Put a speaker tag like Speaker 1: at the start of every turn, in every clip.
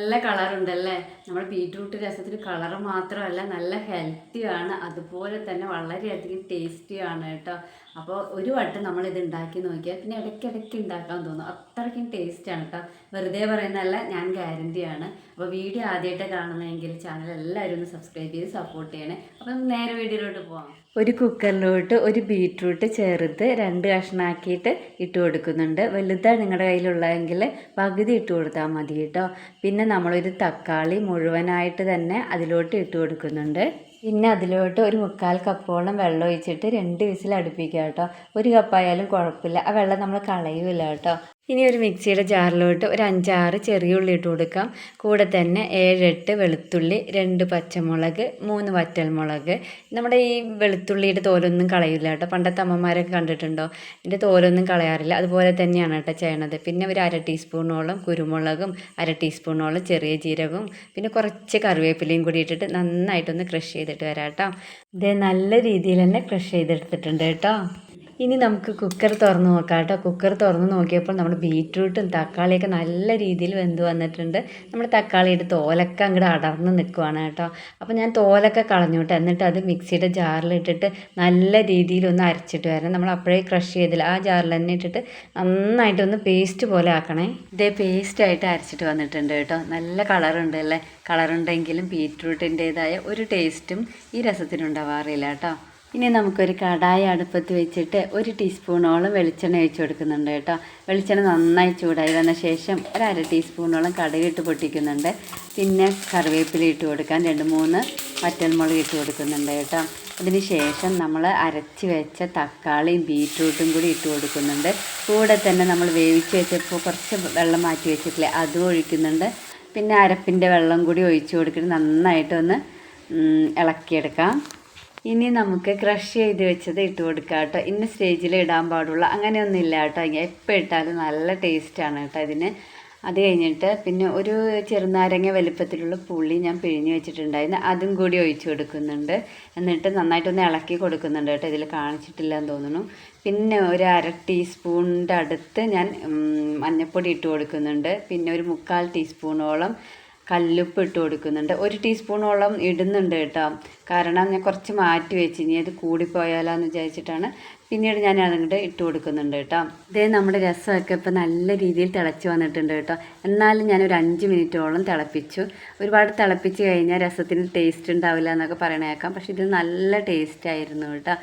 Speaker 1: നല്ല കളറുണ്ടല്ലേ. നമ്മുടെ ബീറ്റ്റൂട്ട് രസത്തിന് കളർ മാത്രമല്ല നല്ല ഹെൽത്തിയാണ്, അതുപോലെ തന്നെ വളരെയധികം ടേസ്റ്റിയാണ് കേട്ടോ. അപ്പോൾ ഒരു വട്ടം നമ്മളിത് ഉണ്ടാക്കി നോക്കിയാൽ പിന്നെ ഇടയ്ക്കിടയ്ക്ക് ഉണ്ടാക്കാൻ തോന്നും, അത്രയ്ക്കും ടേസ്റ്റാണ് കേട്ടോ. വെറുതെ പറയുന്നതല്ല, ഞാൻ ഗ്യാരണ്ടിയാണ്. അപ്പോൾ വീഡിയോ ആദ്യമായിട്ട് കാണുന്നതെങ്കിൽ ചാനൽ എല്ലാവരും ഒന്ന് സബ്സ്ക്രൈബ് ചെയ്ത് സപ്പോർട്ട് ചെയ്യണേ. അപ്പം നേരെ വീഡിയോയിലോട്ട് പോകാം. ഒരു കുക്കറിലോട്ട് ഒരു ബീറ്റ്റൂട്ട് ചേർത്ത് 2 കഷ്ണമാക്കിയിട്ട് ഇട്ട് കൊടുക്കുന്നുണ്ട്. വലുതാണ് നിങ്ങളുടെ കയ്യിലുള്ളതെങ്കിൽ പകുതി ഇട്ട് കൊടുത്താൽ മതി കേട്ടോ. പിന്നെ നമ്മളൊരു തക്കാളി മുഴുവനായിട്ട് തന്നെ അതിലോട്ട് ഇട്ട് കൊടുക്കുന്നുണ്ട്. പിന്നെ അതിലോട്ട് ഒരു 3/4 കപ്പോളം വെള്ളം ഒഴിച്ചിട്ട് 2 വിസിൽ അടുപ്പിക്കുക കേട്ടോ. 1 കപ്പായാലും കുഴപ്പമില്ല, ആ വെള്ളം നമ്മൾ കളയൂല കേട്ടോ. ഇനി ഒരു മിക്സിയുടെ ജാറിലോട്ട് ഒരു 5-6 ചെറിയ ഉള്ളി ഇട്ട് കൊടുക്കാം. കൂടെ തന്നെ 7-8 വെളുത്തുള്ളി, 2 പച്ചമുളക്, 3 വറ്റൽമുളക്. നമ്മുടെ ഈ വെളുത്തുള്ളിയുടെ തോലൊന്നും കളയില്ല കേട്ടോ. പണ്ടത്തെ അമ്മമാരൊക്കെ കണ്ടിട്ടുണ്ടോ, ഇതിൻ്റെ തോലൊന്നും കളയാറില്ല. അതുപോലെ തന്നെയാണ് കേട്ടോ ചെയ്യണത്. പിന്നെ ഒരു 1/2 ടീസ്പൂണോളം കുരുമുളകും 1/2 ടീസ്പൂണോളം ചെറിയ ജീരകവും പിന്നെ കുറച്ച് കറിവേപ്പിലയും കൂടി ഇട്ടിട്ട് നന്നായിട്ടൊന്ന് ക്രഷ് ചെയ്തിട്ട് വരാം കേട്ടോ. ഇത് നല്ല രീതിയിൽ തന്നെ ക്രഷ് ചെയ്തെടുത്തിട്ടുണ്ട് കേട്ടോ. ഇനി നമുക്ക് കുക്കർ തുറന്ന് നോക്കാം കേട്ടോ. കുക്കർ തുറന്ന് നോക്കിയപ്പോൾ നമ്മുടെ ബീറ്റ്റൂട്ടും തക്കാളിയൊക്കെ നല്ല രീതിയിൽ വെന്ത് വന്നിട്ടുണ്ട്. നമ്മുടെ തക്കാളിയുടെ തോലൊക്കെ അങ്ങോട്ട് അടർന്ന് നിൽക്കുവാണ് കേട്ടോ. അപ്പോൾ ഞാൻ തോലൊക്കെ കളഞ്ഞോട്ടെ, എന്നിട്ട് അത് മിക്സിയുടെ ജാറിലിട്ടിട്ട് നല്ല രീതിയിലൊന്ന് അരച്ചിട്ട് വരണം. നമ്മൾ അപ്പോഴേ ക്രഷ് ചെയ്തില്ല, ആ ജാറിൽ തന്നെ ഇട്ടിട്ട് നന്നായിട്ടൊന്ന് പേസ്റ്റ് പോലെ ആക്കണേ. ഇതേ പേസ്റ്റായിട്ട് അരച്ചിട്ട് വന്നിട്ടുണ്ട് കേട്ടോ. നല്ല കളറുണ്ട് അല്ലേ. കളറുണ്ടെങ്കിലും ബീറ്റ്റൂട്ടിൻ്റേതായ ഒരു ടേസ്റ്റും ഈ രസത്തിനുണ്ടാവാറില്ല കേട്ടോ. ഇനി നമുക്കൊരു കടായി അടുപ്പത്ത് വെച്ചിട്ട് 1 ടീസ്പൂണോളം വെളിച്ചെണ്ണ ഒഴിച്ച് കൊടുക്കുന്നുണ്ട് കേട്ടോ. വെളിച്ചെണ്ണ നന്നായി ചൂടായി വന്ന ശേഷം ഒരു 1/2 ടീസ്പൂണോളം കടുകിട്ട് പൊട്ടിക്കുന്നുണ്ട്. പിന്നെ കറിവേപ്പില ഇട്ട് കൊടുക്കാൻ 2-3 വറ്റൽമുളക് ഇട്ട് കൊടുക്കുന്നുണ്ട് കേട്ടോ. അതിന് ശേഷം നമ്മൾ അരച്ച് വെച്ച തക്കാളിയും ബീറ്റ്റൂട്ടും കൂടി ഇട്ട് കൊടുക്കുന്നുണ്ട്. കൂടെ തന്നെ നമ്മൾ വേവിച്ച് വെച്ചപ്പോൾ കുറച്ച് വെള്ളം മാറ്റി വെച്ചിട്ടില്ലേ, അതും ഒഴിക്കുന്നുണ്ട്. പിന്നെ അരപ്പിൻ്റെ വെള്ളം കൂടി ഒഴിച്ച് കൊടുത്തിട്ട് നന്നായിട്ടൊന്ന് ഇളക്കിയെടുക്കാം. ഇനി നമുക്ക് ക്രഷ് ചെയ്ത് വെച്ചത് ഇട്ട് കൊടുക്കാം കേട്ടോ. ഇന്ന സ്റ്റേജിൽ ഇടാൻ പാടുള്ളൂ, അങ്ങനെയൊന്നും ഇല്ല കേട്ടോ. എപ്പോൾ ഇട്ടാലും നല്ല ടേസ്റ്റാണ് കേട്ടോ ഇതിന്. അത് കഴിഞ്ഞിട്ട് പിന്നെ ഒരു ചെറുനാരങ്ങ വലുപ്പത്തിലുള്ള പുളി ഞാൻ പിഴിഞ്ഞ് വെച്ചിട്ടുണ്ടായിരുന്നു, അതും കൂടി ഒഴിച്ച് കൊടുക്കുന്നുണ്ട്. എന്നിട്ട് നന്നായിട്ടൊന്ന് ഇളക്കി കൊടുക്കുന്നുണ്ട് കേട്ടോ. ഇതിൽ കാണിച്ചിട്ടില്ല എന്ന് തോന്നുന്നു. പിന്നെ ഒരു 1/2 ടീസ്പൂണിൻ്റെ അടുത്ത് ഞാൻ മഞ്ഞൾപ്പൊടി ഇട്ട് കൊടുക്കുന്നുണ്ട്. പിന്നെ ഒരു 3/4 ടീസ്പൂണോളം കല്ലുപ്പ് ഇട്ട് കൊടുക്കുന്നുണ്ട്. 1 ടീസ്പൂണോളം ഇടുന്നുണ്ട് കേട്ടോ. കാരണം ഞാൻ കുറച്ച് മാറ്റി വെച്ച്, ഇനി അത് കൂടിപ്പോയാലോന്ന് വിചാരിച്ചിട്ടാണ്. പിന്നീട് ഞാൻ അതങ്ങോട്ട് ഇട്ട് കൊടുക്കുന്നുണ്ട് കേട്ടോ. ഇതേ നമ്മുടെ രസമൊക്കെ ഇപ്പോൾ നല്ല രീതിയിൽ തിളച്ച് വന്നിട്ടുണ്ട് കേട്ടോ. എന്നാലും ഞാനൊരു 5 മിനിറ്റോളം തിളപ്പിച്ചു. ഒരുപാട് തിളപ്പിച്ച് കഴിഞ്ഞാൽ രസത്തിന് ടേസ്റ്റ് ഉണ്ടാവില്ല എന്നൊക്കെ പറയണേക്കാം. പക്ഷേ ഇത് നല്ല ടേസ്റ്റായിരുന്നു കേട്ടോ.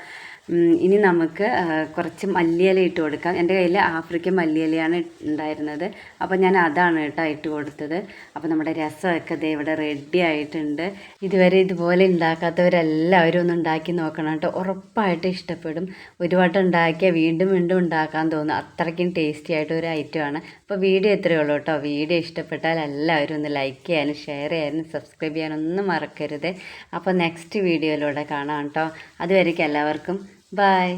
Speaker 1: ഇനി നമുക്ക് കുറച്ച് മല്ലിയില ഇട്ട് കൊടുക്കാം. എൻ്റെ കയ്യിൽ ആഫ്രിക്കൻ മല്ലിയിലയാണ് ഉണ്ടായിരുന്നത്, അപ്പോൾ ഞാൻ അതാണ് കേട്ടോ ഇട്ട് കൊടുത്തത്. അപ്പോൾ നമ്മുടെ രസമൊക്കെ ദേ ഇവിടെ റെഡി ആയിട്ടുണ്ട്. ഇതുവരെ ഇതുപോലെ ഉണ്ടാക്കാത്തവരെല്ലാവരും ഒന്ന് ഉണ്ടാക്കി നോക്കണം കേട്ടോ. ഉറപ്പായിട്ട് ഇഷ്ടപ്പെടും. ഒരു വട്ടം ഉണ്ടാക്കിയാൽ വീണ്ടും വീണ്ടും ഉണ്ടാക്കാൻ തോന്നും, അത്രയ്ക്കും ടേസ്റ്റി ആയിട്ടൊരു ഐറ്റമാണ്. അപ്പോൾ വീഡിയോ ഇത്രയേ ഉള്ളൂ കേട്ടോ. വീഡിയോ ഇഷ്ടപ്പെട്ടാൽ എല്ലാവരും ഒന്ന് ലൈക്ക് ചെയ്യാനും ഷെയർ ചെയ്യാനും സബ്സ്ക്രൈബ് ചെയ്യാനൊന്നും മറക്കരുത്. അപ്പോൾ നെക്സ്റ്റ് വീഡിയോയിലൂടെ കാണാം കേട്ടോ. അതുവരേക്കും എല്ലാവർക്കും ബൈ.